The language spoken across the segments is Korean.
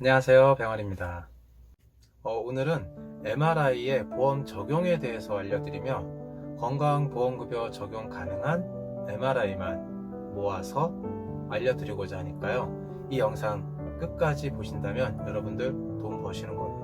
안녕하세요, 병원입니다. 오늘은 MRI의 보험 적용에 대해서 알려드리며 건강보험급여 적용 가능한 MRI만 모아서 알려드리고자 하니까요. 이 영상 끝까지 보신다면 여러분들 돈 버시는 겁니다.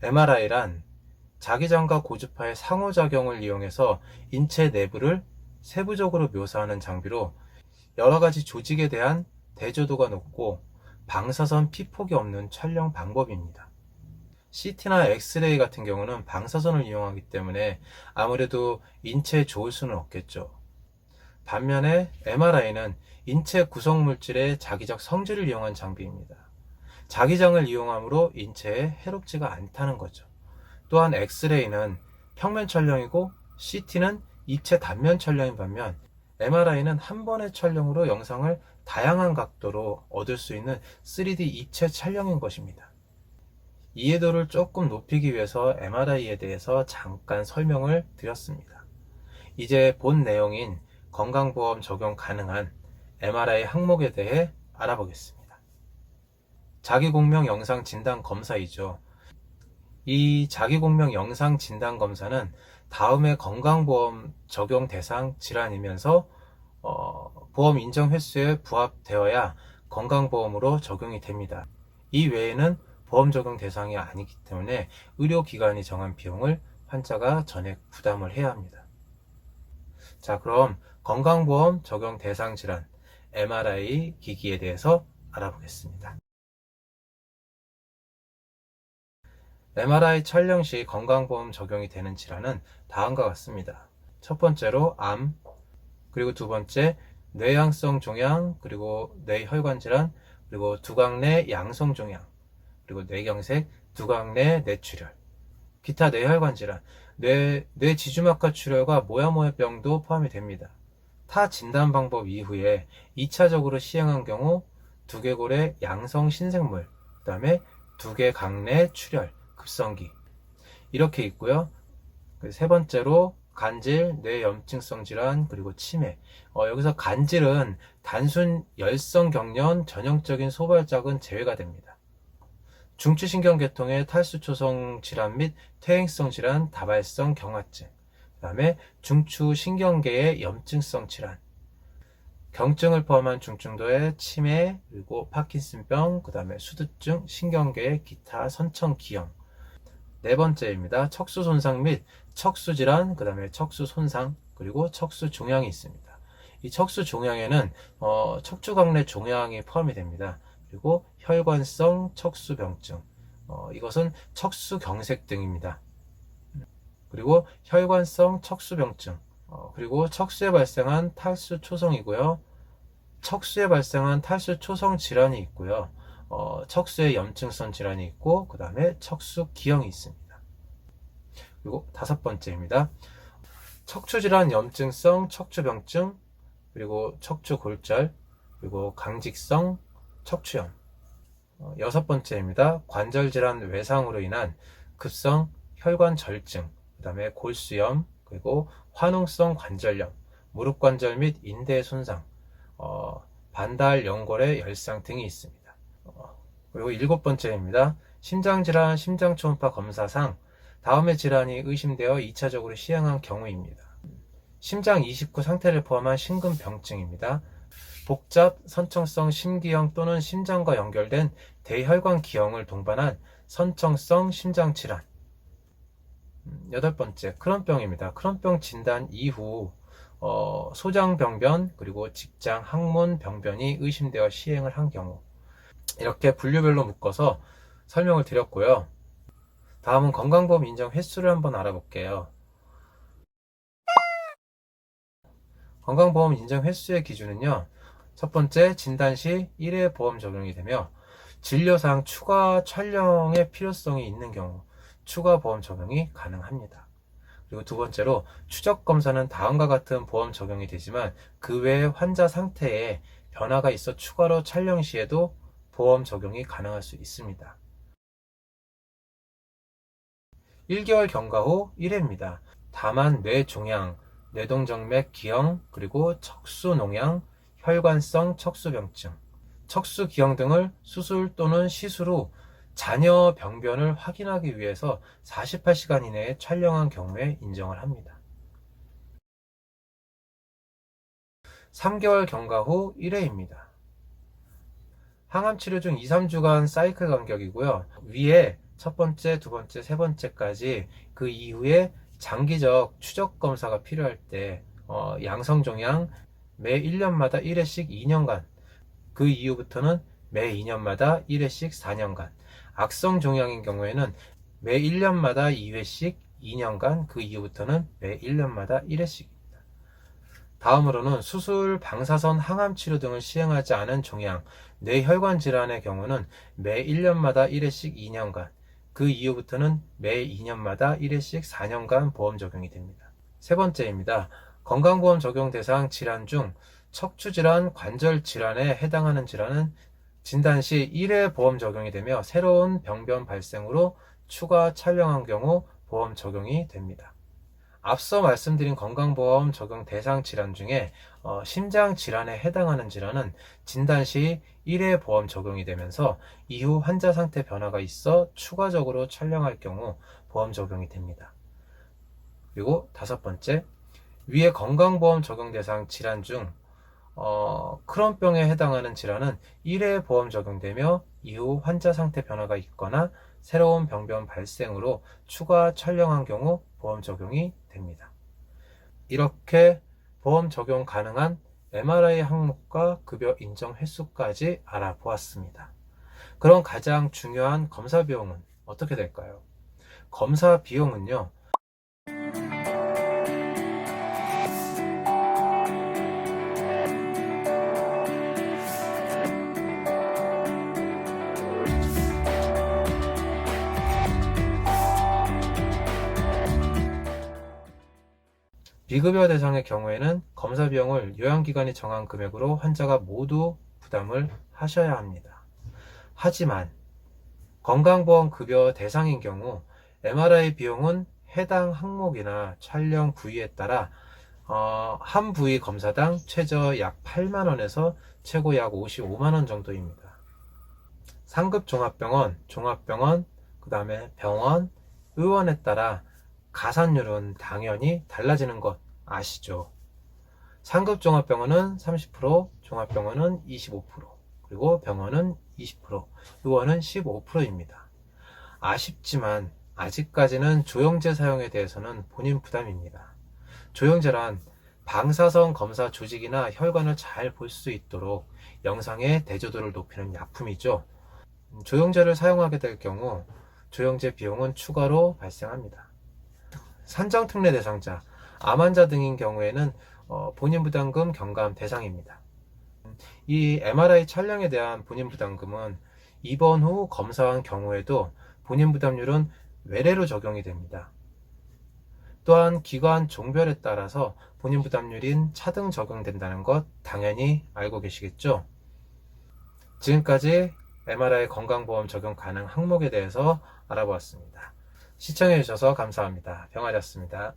MRI란 자기장과 고주파의 상호작용을 이용해서 인체 내부를 세부적으로 묘사하는 장비로 여러가지 조직에 대한 대조도가 높고 방사선 피폭이 없는 촬영 방법입니다. CT나 엑스레이 같은 경우는 방사선을 이용하기 때문에 아무래도 인체에 좋을 수는 없겠죠. 반면에 MRI는 인체 구성물질의 자기적 성질을 이용한 장비입니다. 자기장을 이용함으로 인체에 해롭지가 않다는 거죠. 또한 엑스레이는 평면 촬영이고 CT는 입체 단면 촬영인 반면 MRI는 한 번의 촬영으로 영상을 다양한 각도로 얻을 수 있는 3D 입체 촬영인 것입니다. 이해도를 조금 높이기 위해서 MRI에 대해서 잠깐 설명을 드렸습니다. 이제 본 내용인 건강보험 적용 가능한 MRI 항목에 대해 알아보겠습니다. 자기공명 영상 진단 검사이죠. 이 자기공명 영상 진단 검사는 다음의 건강보험 적용 대상 질환이면서 보험 인정 횟수에 부합되어야 건강보험으로 적용이 됩니다. 이 외에는 보험 적용 대상이 아니기 때문에 의료기관이 정한 비용을 환자가 전액 부담을 해야 합니다. 자, 그럼 건강보험 적용 대상 질환 MRI 기기에 대해서 알아보겠습니다. MRI 촬영 시 건강보험 적용이 되는 질환은 다음과 같습니다. 첫 번째로 암, 그리고 두 번째 뇌양성 종양, 그리고 뇌혈관 질환, 그리고 두강내 양성 종양, 그리고 뇌경색, 두강내 뇌출혈, 기타 뇌혈관 질환, 뇌지주막하 출혈과 모야모야병도 포함이 됩니다. 타 진단 방법 이후에 2차적으로 시행한 경우 두개골의 양성 신생물, 그 다음에 두개강내 출혈, 급성기 이렇게 있고요. 세 번째로 간질, 뇌염증성 질환, 그리고 치매. 여기서 간질은 단순 열성 경련 전형적인 소발작은 제외가 됩니다. 중추신경계통의 탈수초성 질환 및 퇴행성 질환, 다발성 경화증, 그 다음에 중추신경계의 염증성 질환, 경증을 포함한 중증도의 치매, 그리고 파킨슨병, 그 다음에 수두증, 신경계의 기타 선천기형. 네 번째입니다. 척수 손상 및 척수 질환, 그 다음에 척수 손상, 그리고 척수 종양이 있습니다. 이 척수 종양에는 척추광내 종양이 포함이 됩니다. 그리고 혈관성 척수병증, 이것은 척수경색 등입니다. 그리고 혈관성 척수병증, 그리고 척수에 발생한 탈수 초성이고요. 척수에 발생한 탈수 초성 질환이 있고요. 척수에 염증성 질환이 있고, 그 다음에 척수 기형이 있습니다. 그리고 다섯 번째입니다. 척추질환 염증성 척추병증, 그리고 척추골절, 그리고 강직성 척추염. 여섯 번째입니다. 관절질환 외상으로 인한 급성 혈관 절증, 그 다음에 골수염, 그리고 화농성 관절염, 무릎관절 및 인대 손상, 반달 연골의 열상 등이 있습니다. 그리고 7번째입니다. 심장질환 심장초음파 검사상 다음의 질환이 의심되어 2차적으로 시행한 경우입니다. 심장 이식후 상태를 포함한 심근병증입니다. 복잡 선청성 심기형 또는 심장과 연결된 대혈관 기형을 동반한 선청성 심장질환. 8번째, 크론병입니다. 크론병 진단 이후 소장병변 그리고 직장 항문 병변이 의심되어 시행을 한 경우. 이렇게 분류별로 묶어서 설명을 드렸고요. 다음은 건강보험 인정 횟수를 한번 알아볼게요. 건강보험 인정 횟수의 기준은요, 첫 번째, 진단 시 1회 보험 적용이 되며 진료상 추가 촬영의 필요성이 있는 경우 추가 보험 적용이 가능합니다. 그리고 두 번째로, 추적 검사는 다음과 같은 보험 적용이 되지만 그 외에 환자 상태에 변화가 있어 추가로 촬영 시에도 보험 적용이 가능할 수 있습니다. 1개월 경과 후 1회입니다. 다만 뇌종양, 뇌동정맥 기형, 그리고 척수농양, 혈관성 척수병증, 척수기형 등을 수술 또는 시술 후 자녀 병변을 확인하기 위해서 48시간 이내에 촬영한 경우에 인정을 합니다. 3개월 경과 후 1회입니다. 항암치료 중 2, 3주간 사이클 간격이고요. 위에 첫 번째, 두 번째, 세 번째까지 그 이후에 장기적 추적 검사가 필요할 때 양성종양 매 1년마다 1회씩 2년간, 그 이후부터는 매 2년마다 1회씩 4년간, 악성종양인 경우에는 매 1년마다 2회씩 2년간, 그 이후부터는 매 1년마다 1회씩입니다. 다음으로는 수술, 방사선, 항암치료 등을 시행하지 않은 종양, 뇌혈관 질환의 경우는 매 1년마다 1회씩 2년간, 그 이후부터는 매 2년마다 1회씩 4년간 보험 적용이 됩니다. 세 번째입니다. 건강보험 적용 대상 질환 중 척추질환, 관절질환에 해당하는 질환은 진단 시 1회 보험 적용이 되며 새로운 병변 발생으로 추가 촬영한 경우 보험 적용이 됩니다. 앞서 말씀드린 건강보험 적용 대상 질환 중에 심장질환에 해당하는 질환은 진단 시 1회 보험 적용이 되면서 이후 환자 상태 변화가 있어 추가적으로 촬영할 경우 보험 적용이 됩니다. 그리고 5번째, 위에 건강보험 적용 대상 질환 중 크론병에 해당하는 질환은 1회 보험 적용되며 이후 환자 상태 변화가 있거나 새로운 병변 발생으로 추가 촬영한 경우 보험 적용이 됩니다. 이렇게 보험 적용 가능한 MRI 항목과 급여 인정 횟수까지 알아보았습니다. 그럼 가장 중요한 검사 비용은 어떻게 될까요? 검사 비용은요, 비급여 대상의 경우에는 검사 비용을 요양기관이 정한 금액으로 환자가 모두 부담을 하셔야 합니다. 하지만 건강보험 급여 대상인 경우 MRI 비용은 해당 항목이나 촬영 부위에 따라 한 부위 검사당 최저 약 8만원에서 최고 약 55만원 정도입니다. 상급 종합병원, 종합병원, 그 다음에 병원, 의원에 따라 가산율은 당연히 달라지는 것 아시죠? 상급 종합병원은 30%, 종합병원은 25%, 그리고 병원은 20%, 의원은 15%입니다. 아쉽지만 아직까지는 조영제 사용에 대해서는 본인 부담입니다. 조영제란 방사선 검사 조직이나 혈관을 잘 볼 수 있도록 영상의 대조도를 높이는 약품이죠. 조영제를 사용하게 될 경우 조영제 비용은 추가로 발생합니다. 산정특례 대상자, 암 환자 등인 경우에는 본인 부담금 경감 대상입니다. 이 MRI 촬영에 대한 본인 부담금은 입원 후 검사한 경우에도 본인 부담률은 외래로 적용이 됩니다. 또한 기관 종별에 따라서 본인 부담률인 차등 적용된다는 것 당연히 알고 계시겠죠? 지금까지 MRI 건강보험 적용 가능 항목에 대해서 알아보았습니다. 시청해 주셔서 감사합니다. 병아리였습니다.